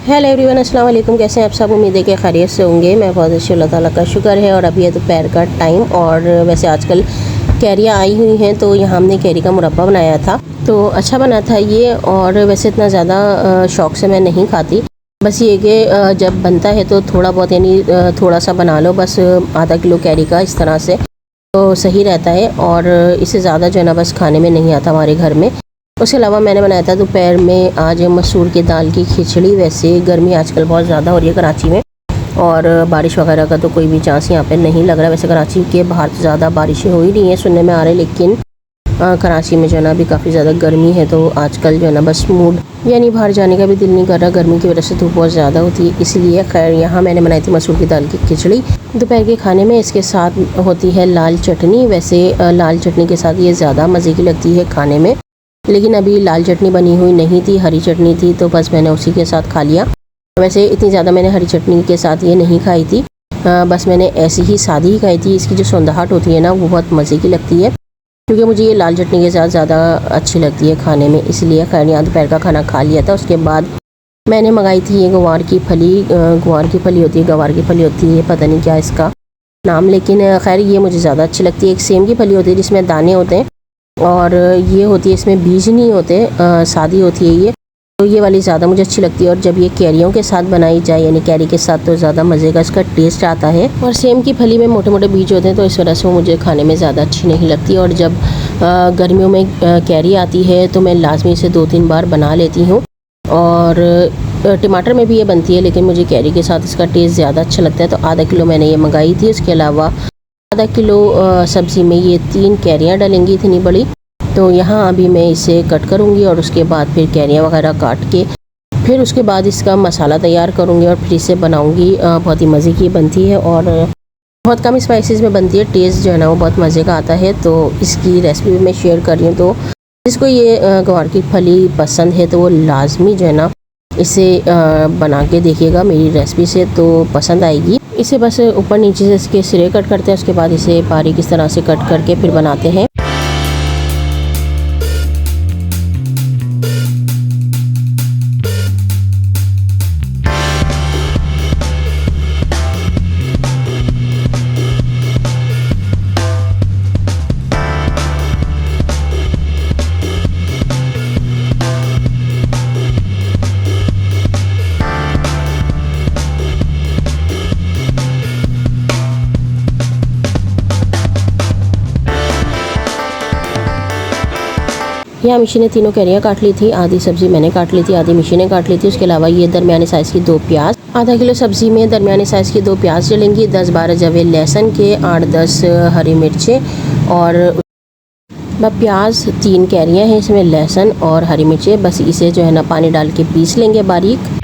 Hello everyone, अस्सलाम वालेकुम। कैसे हैं आप सब? उम्मीद है कि खैरियत से होंगे। मैं बहुत अच्छी, अल्लाह ताला का शुक्र है। और अभी है दोपहर का टाइम और वैसे आजकल कैरियाँ आई हुई हैं तो यहाँ हमने कैरी का मुरब्बा बनाया था, तो अच्छा बना था ये। और वैसे इतना ज़्यादा शौक़ से मैं नहीं खाती, बस ये कि जब बनता है तो थोड़ा बहुत, यानी थोड़ा सा बना लो, बस आधा किलो कैरी का, इस तरह से तो सही रहता है। और इससे ज़्यादा जो है ना बस खाने में नहीं आता हमारे घर में। उसके अलावा मैंने बनाया था दोपहर में आज मसूर की दाल की खिचड़ी। वैसे गर्मी आजकल बहुत ज़्यादा हो रही है कराची में और बारिश वगैरह का तो कोई भी चांस यहाँ पे नहीं लग रहा। वैसे कराची के बाहर तो ज़्यादा बारिशें हो ही रही हैं, सुनने में आ रहे, लेकिन कराची में जो है ना अभी काफ़ी ज़्यादा गर्मी है। तो आजकल जो है ना बस मूड, यानी बाहर जाने का भी दिल नहीं कर रहा, गर्मी की वजह से धूप बहुत ज़्यादा होती है। इसलिए खैर यहाँ मैंने बनाई थी मसूर की दाल की खिचड़ी दोपहर के खाने में। इसके साथ होती है लाल चटनी। वैसे लाल चटनी के साथ ये ज़्यादा मज़े की लगती है खाने में, लेकिन अभी लाल चटनी बनी हुई नहीं थी, हरी चटनी थी, तो बस मैंने उसी के साथ खा लिया। वैसे इतनी ज़्यादा मैंने हरी चटनी के साथ ये नहीं खाई थी, बस मैंने ऐसी ही सादी ही खाई थी। इसकी जो सौंदहाट होती है ना वो बहुत मज़े की लगती है, क्योंकि मुझे ये लाल चटनी के साथ ज़्यादा अच्छी लगती है खाने में। इसलिए खैर यहाँ दोपहर का खाना खा लिया था। उसके बाद मैंने मंगाई थी ये गवार की फली। गवार की फली होती है, गवार की फली होती है, पता नहीं क्या इसका नाम, लेकिन खैर ये मुझे ज़्यादा अच्छी लगती है। एक सेम की फली होती है जिसमें दाने होते हैं, और ये होती है इसमें बीज नहीं होते, सादी होती है ये, तो ये वाली ज़्यादा मुझे अच्छी लगती है। और जब ये कैरियों के साथ बनाई जाए, यानी कैरी के साथ, तो ज़्यादा मज़े का इसका टेस्ट आता है। और सेम की फली में मोटे मोटे बीज होते हैं, तो इस वजह से वो मुझे खाने में ज़्यादा अच्छी नहीं लगती। और जब गर्मियों में कैरी आती है तो मैं लाजमी से 2-3 बार बना लेती हूँ। और टमाटर में भी ये बनती है, लेकिन मुझे कैरी के साथ इसका टेस्ट ज़्यादा अच्छा लगता है। तो आधा किलो मैंने ये मंगाई थी। उसके अलावा आधा किलो सब्ज़ी में ये 3 कैरियाँ डलेंगी, इतनी बड़ी। तो यहाँ अभी मैं इसे कट करूँगी और उसके बाद फिर कैरियाँ वगैरह काट के फिर उसके बाद इसका मसाला तैयार करूँगी और फिर इसे बनाऊँगी। बहुत ही मज़े की बनती है और बहुत कम स्पाइसेस में बनती है। टेस्ट जो है ना वो बहुत मज़े का आता है। तो इसकी रेसिपी भी मैं शेयर कर रही हूँ, तो जिसको ये गवार की फली पसंद है तो वो लाजमी जो है ना इसे बना के देखिएगा मेरी रेसिपी से, तो पसंद आएगी। इसे बस ऊपर नीचे से इसके सिरे कट करते हैं, उसके बाद इसे बारीक इस तरह से कट करके फिर बनाते हैं। यहाँ मिशी ने तीनों कैरियाँ काट ली थी, आधी सब्ज़ी मैंने काट ली थी, आधी मिशी ने काट ली थी। उसके अलावा ये दरमियाने साइज़ की 2 प्याज, आधा किलो सब्ज़ी में दरमियाने साइज़ की 2 प्याज डलेंगी, 10-12 जवे लहसुन के, 8-10 हरी मिर्चें और प्याज, 3 कैरियाँ हैं इसमें, लहसुन और हरी मिर्चें। बस इसे जो है ना पानी डाल के पीस लेंगे बारीक।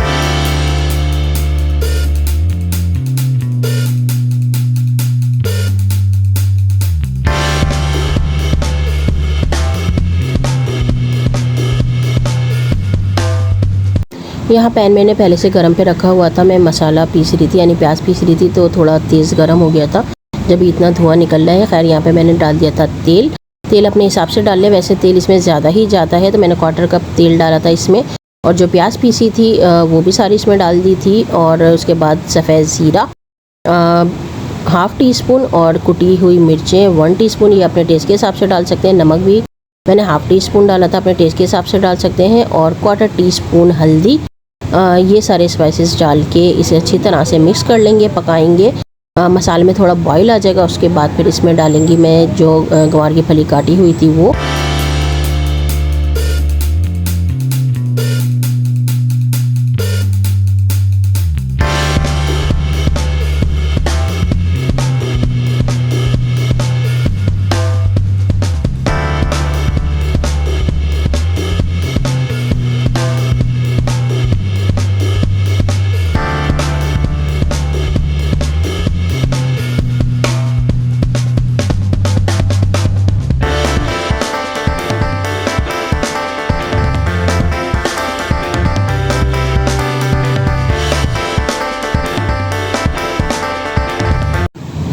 यहाँ पैन मैंने पहले से गरम पे रखा हुआ था, मैं मसाला पीस रही थी, यानी प्याज पीस रही थी, तो थोड़ा तेज़ गरम हो गया था जब इतना धुआं निकल रहा है। खैर यहाँ पे मैंने डाल दिया था तेल। तेल अपने हिसाब से डाल लें, वैसे तेल इसमें ज़्यादा ही जाता है, तो मैंने 1/4 कप तेल डाला था इसमें। और जो प्याज पीसी थी वो भी सारी इसमें डाल दी थी। और उसके बाद सफ़ेद ज़ीरा 1/2 टीस्पून और कुटी हुई मिर्चें 1 टीस्पून, ये अपने टेस्ट के हिसाब से डाल सकते हैं। नमक भी मैंने 1/2 टीस्पून डाला था, अपने टेस्ट के हिसाब से डाल सकते हैं। और 1/4 टीस्पून हल्दी। ये सारे स्पाइसेस डाल के इसे अच्छी तरह से मिक्स कर लेंगे, पकाएंगे। मसाले में थोड़ा बॉईल आ जाएगा, उसके बाद फिर इसमें डालेंगी मैं जो गवार की फली काटी हुई थी वो।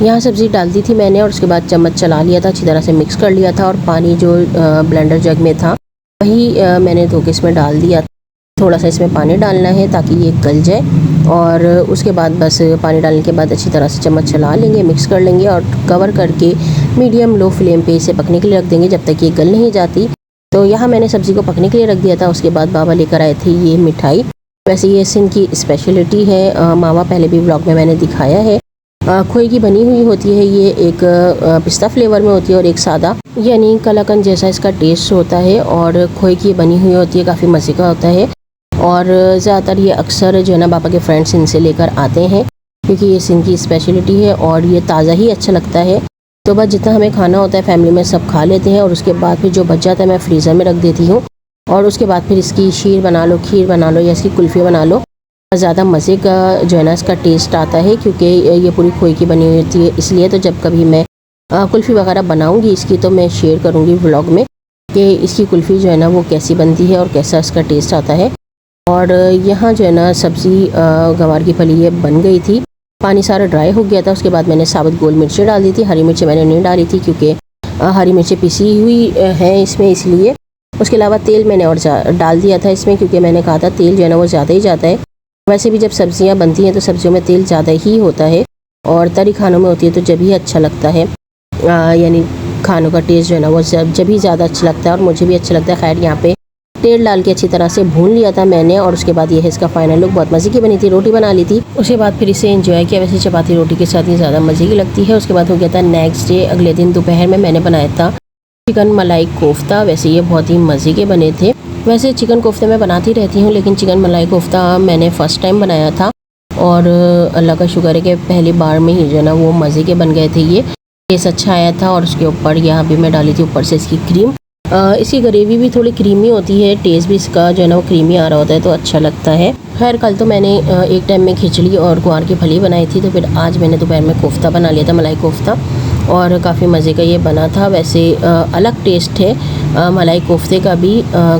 यहाँ सब्ज़ी डाल दी थी मैंने और उसके बाद चम्मच चला लिया था, अच्छी तरह से मिक्स कर लिया था। और पानी जो ब्लेंडर जग में था वही मैंने धो के इसमें डाल दिया थोड़ा सा इसमें पानी डालना है ताकि ये गल जाए और उसके बाद बस पानी डालने के बाद अच्छी तरह से चम्मच चला लेंगे, मिक्स कर लेंगे और कवर करके मीडियम लो फ्लेम पे इसे पकने के लिए रख देंगे जब तक ये गल नहीं जाती। तो यहाँ मैंने सब्ज़ी को पकने के लिए रख दिया था। उसके बाद बाबा लेकर आए थे ये मिठाई। वैसे ये सिंध की स्पेशलिटी है, मावा पहले भी व्लॉग में मैंने दिखाया है। खोए की बनी हुई होती है ये, एक पिस्ता फ्लेवर में होती है और एक सादा, यानी कलाकंद जैसा इसका टेस्ट होता है। और खोए की बनी हुई होती है, काफ़ी मज़े का होता है। और ज़्यादातर ये अक्सर जो है ना पापा के फ्रेंड्स इनसे लेकर आते हैं क्योंकि ये सिंध की स्पेशलिटी है और ये ताज़ा ही अच्छा लगता है। तो बस जितना हमें खाना होता है फैमिली में सब खा लेते हैं और उसके बाद फिर जो बच जाता है मैं फ्रीज़र में रख देती हूँ। और उसके बाद फिर इसकी शीर बना लो, खीर बना लो या इसकी कुल्फ़ी बना लो। ज़्यादा मज़े का जो है ना इसका टेस्ट आता है क्योंकि ये पूरी खोए की बनी हुई होती है। इसलिए तो जब कभी मैं कुल्फ़ी वगैरह बनाऊँगी इसकी तो मैं शेयर करूँगी व्लॉग में कि इसकी कुल्फ़ी जो है ना वो कैसी बनती है और कैसा इसका टेस्ट आता है। और यहाँ जो है ना सब्ज़ी गंवार की फली ये बन गई थी, पानी सारा ड्राई हो गया था। उसके बाद मैंने साबुत गोल मिर्चें डाल दी थी, हरी मिर्चें मैंने नहीं डाली थी क्योंकि हरी मिर्चें पिसी हुई हैं इसमें, इसलिए। उसके अलावा तेल मैंने और डाल दिया था इसमें क्योंकि मैंने कहा था तेल जो है ना वो ज़्यादा ही जाता है। वैसे भी जब सब्ज़ियाँ बनती हैं तो सब्ज़ियों में तेल ज़्यादा ही होता है और तरी खानों में होती है तो जब ही अच्छा लगता है, यानी खानों का टेस्ट जो है ना वो जब ही ज़्यादा अच्छा लगता है और मुझे भी अच्छा लगता है। खैर यहाँ पे तेल डाल के अच्छी तरह से भून लिया था मैंने और उसके बाद ये है इसका फाइनल लुक। बहुत मज़े की बनी थी, रोटी बना ली थी। उसके बाद फिर इसे एंजॉय किया। वैसे चपाती रोटी के साथ ही ज़्यादा मज़े की लगती है। उसके बाद हो गया था नेक्स्ट डे, अगले दिन दोपहर में मैंने बनाया था चिकन मलाई कोफ्ता। वैसे ये बहुत ही मज़े के बने थे। वैसे चिकन कोफ्ते मैं बनाती रहती हूँ लेकिन चिकन मलाई कोफ्ता मैंने फ़र्स्ट टाइम बनाया था और अल्लाह का शुक्र है कि पहली बार में ही जो है ना वो मज़े के बन गए थे। ये टेस्ट अच्छा आया था और उसके ऊपर यहाँ भी मैं डाली थी ऊपर से इसकी क्रीम। इसकी ग्रेवी भी थोड़ी क्रीमी होती है, टेस्ट भी इसका जो है ना वो क्रीमी आ रहा होता है तो अच्छा लगता है। खैर कल तो मैंने एक टाइम में खिचड़ी और ग्वार की फली बनाई थी, तो फिर आज मैंने दोपहर में कोफ्ता बना लिया था, मलाई कोफ्ता, और काफ़ी मज़े का ये बना था। वैसे अलग टेस्ट है मलाई कोफ्ते का भी,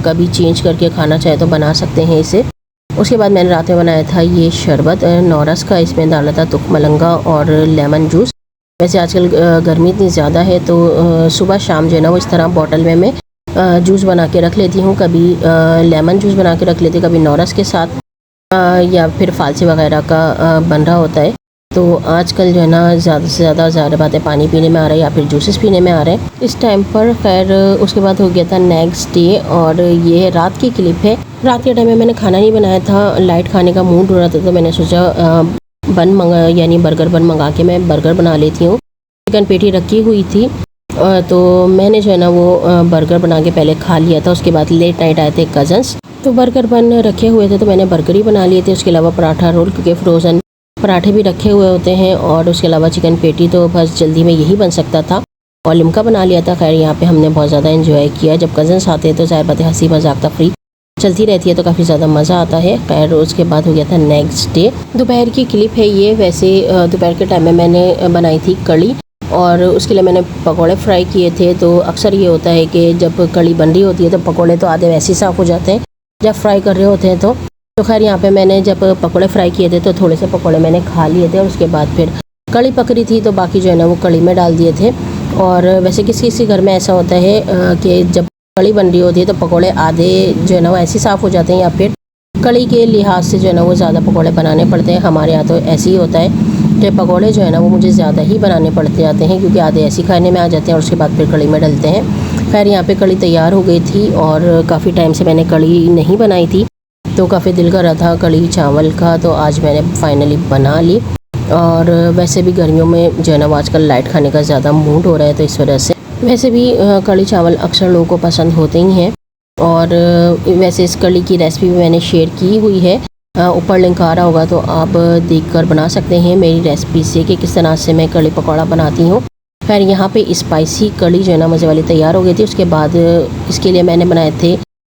कभी चेंज करके खाना चाहे तो बना सकते हैं इसे। उसके बाद मैंने रात में बनाया था ये शरबत नौरस का। इसमें डाला था तुख मलंगा और लेमन जूस। वैसे आजकल गर्मी इतनी ज़्यादा है तो सुबह शाम जो है ना वो इस तरह बॉटल में मैं जूस बना के रख लेती हूँ। कभी लेमन जूस बना के रख लेती हूँ, कभी नौरस के साथ या फिर फालसी वगैरह का बन रहा होता है। तो आजकल जो है ना ज़्यादा से ज़्यादा ज़्यादा बातें पानी पीने में आ रहा है या फिर जूसेस पीने में आ रहे हैं इस टाइम पर। खैर उसके बाद हो गया था नेक्स्ट डे और ये रात की क्लिप है। रात के टाइम में मैंने खाना नहीं बनाया था, लाइट खाने का मूड हो रहा था तो मैंने सोचा यानी बर्गर बन मंगा के मैं बर्गर बना लेती हूँ। चिकन पेटी रखी हुई थी तो मैंने जो है ना वो बर्गर बना के पहले खा लिया था। उसके बाद लेट नाइट आए थे कज़न्स तो बर्गर बन रखे हुए थे तो मैंने बर्गर ही बना लिए थे। उसके अलावा पराठा रोल, क्योंकि फ्रोज़न पराठे भी रखे हुए होते हैं, और उसके अलावा चिकन पेटी तो बस जल्दी में यही बन सकता था, और लिमका बना लिया था। खैर यहाँ पे हमने बहुत ज़्यादा एंजॉय किया। जब कज़न्स आते हैं तो ज़ाहिर बात है हंसी मजाक तफरी चलती रहती है तो काफ़ी ज़्यादा मज़ा आता है। खैर उसके बाद हो गया था नेक्स्ट डे। दोपहर की क्लिप है ये। वैसे दोपहर के टाइम में मैंने बनाई थी कड़ी और उसके लिए मैंने पकोड़े फ्राई किए थे। तो अक्सर ये होता है कि जब कड़ी बन रही होती है तो पकोड़े तो आधे वैसे ही साफ़ हो जाते हैं जब फ्राई कर रहे होते हैं। तो खैर यहाँ पे मैंने जब पकोड़े फ्राई किए थे तो थोड़े से पकोड़े मैंने खा लिए थे और उसके बाद फिर कड़ी पक रही थी तो बाकी जो है ना वो कड़ी में डाल दिए थे। और वैसे किसी किसी घर में ऐसा होता है कि जब कड़ी बन रही होती है तो पकोड़े आधे जो है ना वो ऐसे साफ़ हो जाते हैं या फिर कड़ी के लिहाज से जो है ना वो ज़्यादा पकोड़े बनाने पड़ते हैं। हमारे यहाँ तो ऐसे ही होता है कि पकोड़े जो है ना वो मुझे ज़्यादा ही बनाने पड़ते जाते हैं क्योंकि आधे ऐसे खाने में आ जाते हैं और उसके बाद फिर कड़ी में डलते हैं। खैर यहाँ पे कड़ी तैयार हो गई थी और काफ़ी टाइम से मैंने कड़ी नहीं बनाई थी तो काफ़ी दिल कर रहा था कड़ी चावल का, तो आज मैंने फाइनली बना ली। और वैसे भी गर्मियों में जो है ना वो आजकल लाइट खाने का ज़्यादा मूड हो रहा है तो इस वजह से वैसे भी कड़ी चावल अक्सर लोगों को पसंद होते ही हैं। और वैसे इस कड़ी की रेसिपी भी मैंने शेयर की हुई है, ऊपर लिंक आ रहा होगा तो आप देखकर बना सकते हैं मेरी रेसिपी से कि किस तरह से मैं कड़ी पकौड़ा बनाती हूँ। खैर यहाँ पे स्पाइसी कड़ी जो है ना मज़े वाली तैयार हो गई थी। उसके बाद इसके लिए मैंने बनाए थे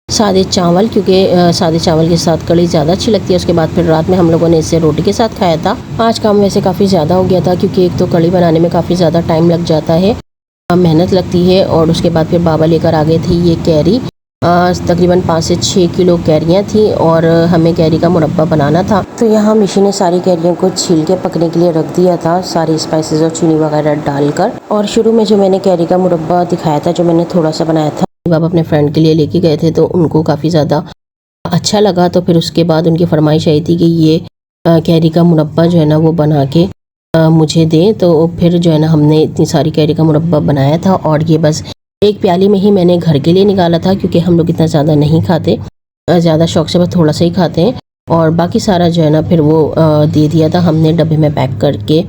सादे चावल, क्योंकि सादे चावल के साथ कड़ी ज़्यादा अच्छी लगती है। उसके बाद फिर रात में हम लोगों ने इसे रोटी के साथ खाया था। आज काम वैसे काफ़ी ज़्यादा हो गया था क्योंकि एक तो कड़ी बनाने में काफ़ी ज़्यादा टाइम लग जाता है, मेहनत लगती है, और उसके बाद फिर बाबा लेकर आ गए थे ये कैरी। तकरीबन 5 से 6 किलो कैरियाँ थी और हमें कैरी का मुरब्बा बनाना था। तो यहाँ मिशी ने सारी कैरियों को छील के पकने के लिए रख दिया था, सारी स्पाइसेस और चीनी वगैरह डालकर। और शुरू में जो मैंने कैरी का मुरब्बा दिखाया था, जो मैंने थोड़ा सा बनाया था, बाबा अपने फ्रेंड के लिए लेके गए थे तो उनको काफ़ी ज़्यादा अच्छा लगा। तो फिर उसके बाद उनकी फरमाइश आई थी कि ये कैरी का मुरब्बा जो है ना वो बना के मुझे दें। तो फिर जो है ना हमने इतनी सारी कैरी का मुरब्बा बनाया था और ये बस एक प्याली में ही मैंने घर के लिए निकाला था, क्योंकि हम लोग इतना ज़्यादा नहीं खाते, ज़्यादा शौक से बस थोड़ा सा ही खाते हैं। और बाकी सारा जो है ना फिर वो दे दिया था हमने डब्बे में पैक करके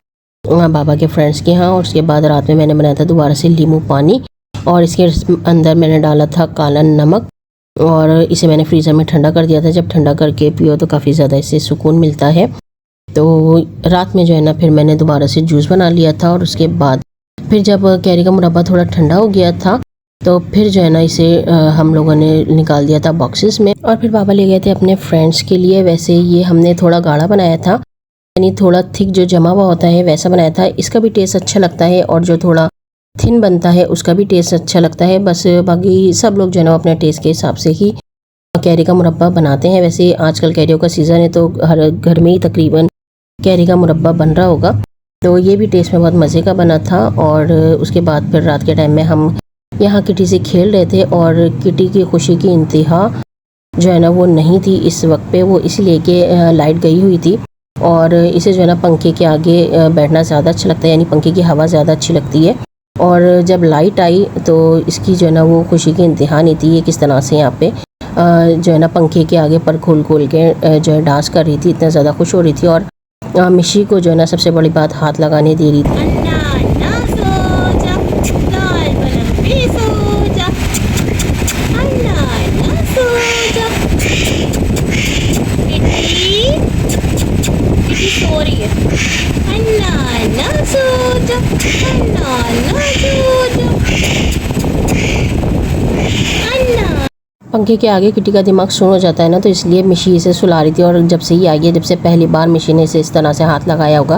बाबा के फ्रेंड्स के यहाँ। और उसके बाद रात में मैंने बनाया था दोबारा से नींबू पानी, और इसके अंदर मैंने डाला था काला नमक, और इसे मैंने फ्रीज़र में ठंडा कर दिया था। जब ठंडा करके पियो तो काफ़ी ज़्यादा इससे सुकून मिलता है। तो रात में जो है ना फिर मैंने दोबारा से जूस बना लिया था, और उसके बाद फिर जब कैरी का मुरब्बा थोड़ा ठंडा हो गया था तो फिर जो है ना इसे हम लोगों ने निकाल दिया था बॉक्सेस में, और फिर बाबा ले गए थे अपने फ्रेंड्स के लिए। वैसे ये हमने थोड़ा गाढ़ा बनाया था, यानी थोड़ा थिक जो जमा हुआ होता है वैसा बनाया था। इसका भी टेस्ट अच्छा लगता है, और जो थोड़ा थिन बनता है उसका भी टेस्ट अच्छा लगता है। बस बाकी सब लोग जो है ना अपने टेस्ट के हिसाब से ही कैरी का मुरब्बा बनाते हैं। वैसे आजकल कैरियों का सीज़न है तो हर घर में ही तकरीबन कैरी का मुरब्बा बन रहा होगा। तो ये भी टेस्ट में बहुत मज़े का बना था। और उसके बाद फिर रात के टाइम में हम यहाँ किटी से खेल रहे थे, और किटी की खुशी की इंतहा जो है ना वो नहीं थी इस वक्त पे, वो इसलिए कि लाइट गई हुई थी, और इसे जो है ना पंखे के आगे बैठना ज़्यादा अच्छा लगता है, यानी पंखे की हवा ज़्यादा अच्छी लगती है। और जब लाइट आई तो इसकी जो है ना वो खुशी की इंतहा नहीं थी। ये किस तरह से यहाँ पे जो है ना पंखे के आगे पर खोल खोल के जो है डांस कर रही थी, इतना ज़्यादा खुश हो रही थी। और मिशी को जो है ना सबसे बड़ी बात हाथ लगाने दे रही थी। पंखे के आगे किटी का दिमाग सुन हो जाता है ना, तो इसलिए मिशी इसे सुला रही थी। और जब से ही आई है, जब से पहली बार मिशी ने इसे इस तरह से हाथ लगाया होगा,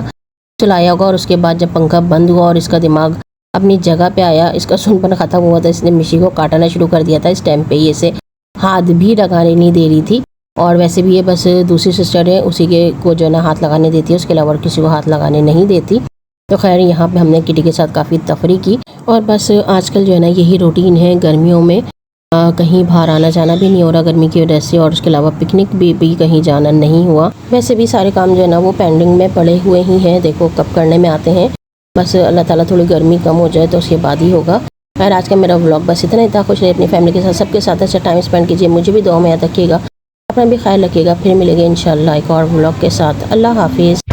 सुलाया होगा, और उसके बाद जब पंखा बंद हुआ और इसका दिमाग अपनी जगह पे आया, इसका सुनपन ख़त्म हुआ, तो इसने मिशी को काटना शुरू कर दिया था। इस टाइम पे ये इसे हाथ भी लगाने नहीं दे रही थी। और वैसे भी ये बस दूसरी सिस्टर है, उसी के को जो है ना हाथ लगाने देती है, उसके अलावा और किसी को हाथ लगाने नहीं देती। तो खैर यहाँ पे हमने किटी के साथ काफ़ी तफरी की। और बस आजकल जो है ना यही रूटीन है गर्मियों में, कहीं बाहर आना जाना भी नहीं हो रहा गर्मी की वजह से, और उसके अलावा पिकनिक भी कहीं जाना नहीं हुआ। वैसे भी सारे काम जो है ना वो पेंडिंग में पड़े हुए ही हैं, देखो कब करने में आते हैं। बस अल्लाह ताला थोड़ी गर्मी कम हो जाए तो उसके बाद ही होगा। खैर आज का मेरा व्लॉग बस इतना ही था। खुश रहिए अपनी फैमिली के साथ, सबके साथ अच्छा टाइम स्पेंड कीजिए। मुझे भी दुआ में याद रखिएगा, अपना भी ख्याल रखिएगा। फिर मिलेंगे इंशाल्लाह एक और व्लॉग के साथ। अल्लाह हाफिज़।